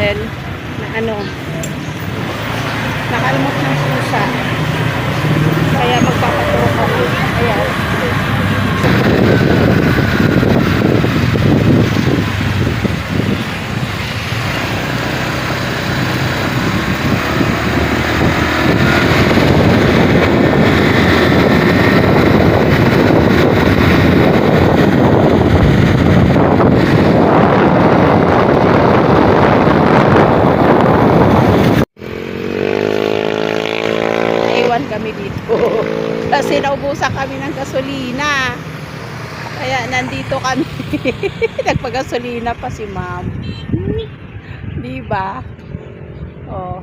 muscle na ano, nakalmot ng pusa. Kaya magpapaturo kami. Ayan. Kami dito kasi naubusan kami ng gasolina, kaya nandito kami. Nagpagasolina pa si ma'am, diba? Oh,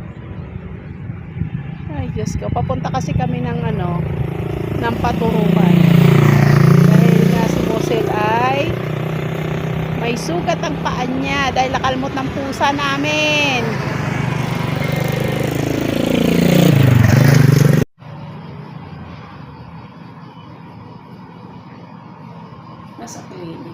ay Diyos ko, papunta kasi kami ng ano, ng Paturukan dahil nga si Mosel ay may sugat ang paa niya dahil nakalmot ng pusa namin. Nasa clinic.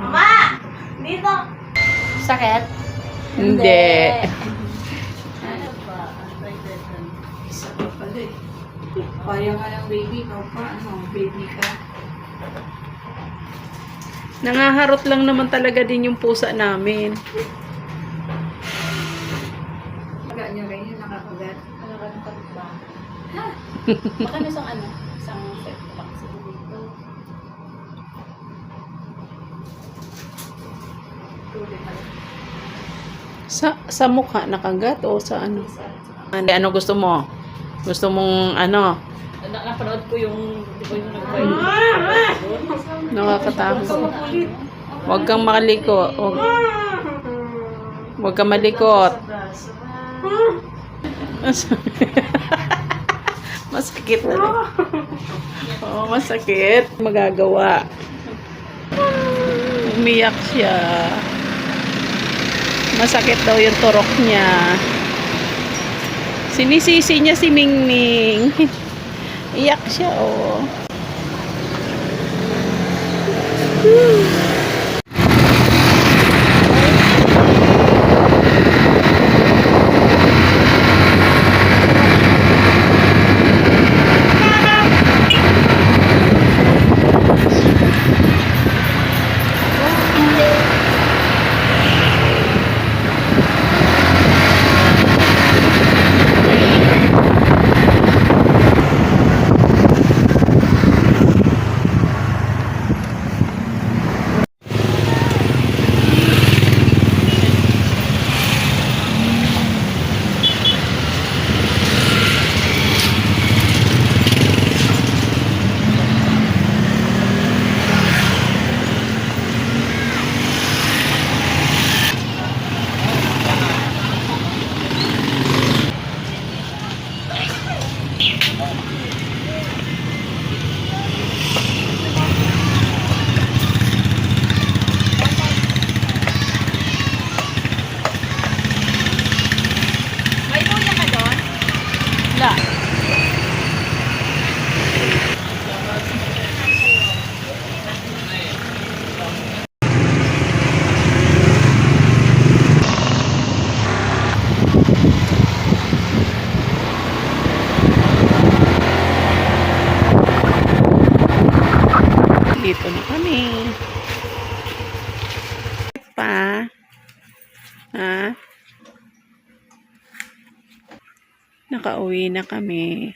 Mama! Dito! Sakit? Hindi. Ano ba? Sakit pala eh. Kaya nga ng baby ka pa. Ano? Baby ka. Nangaharot lang naman talaga din yung pusa namin. Taga nyo rin yung nakakagat. Ano ba ng kapit ba? Ha? Baka isang ano? Isang set box dito. Tuloy pala. Sa mukha nakagat o sa ano? Ano gusto mo? Gusto mong ano? Napanood ko yung, di ba yung nag-viral? Nakakatakot. Huwag kang makaliko. Huwag kang malikot. Masakit na rin. Oo, masakit. Magagawa. Umiyak siya. Masakit daw yung turok niya. Sinisisi niya si Mingming. Iyak siya, oh. Wala. Dito na kami. Pa. Ha? Nakauwi na kami.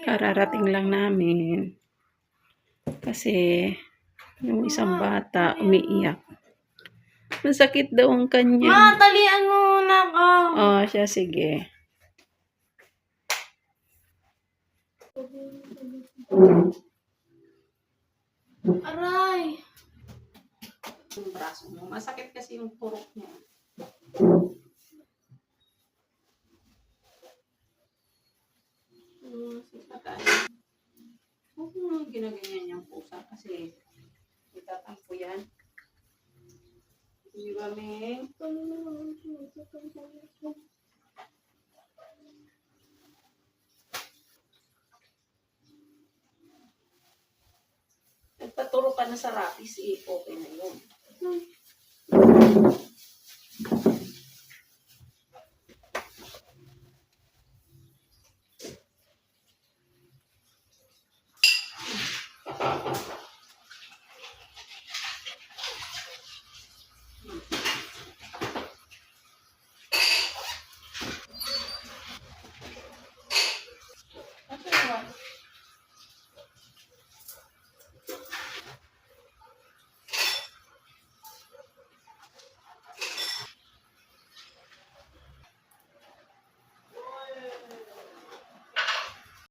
Kararating lang namin. Kasi yung isang bata umiiyak. Masakit daw ang kanya. Ma, talian mo na ako. Oh, siya sige. Aray. Yung braso mo. Masakit kasi yung purok niya. Huwag mo ginaganyan yung pusa kasi itatampo yan. Di ba, Ming? Nagpaturo ka na sa rapis, eh, okay na yun. Ano naman?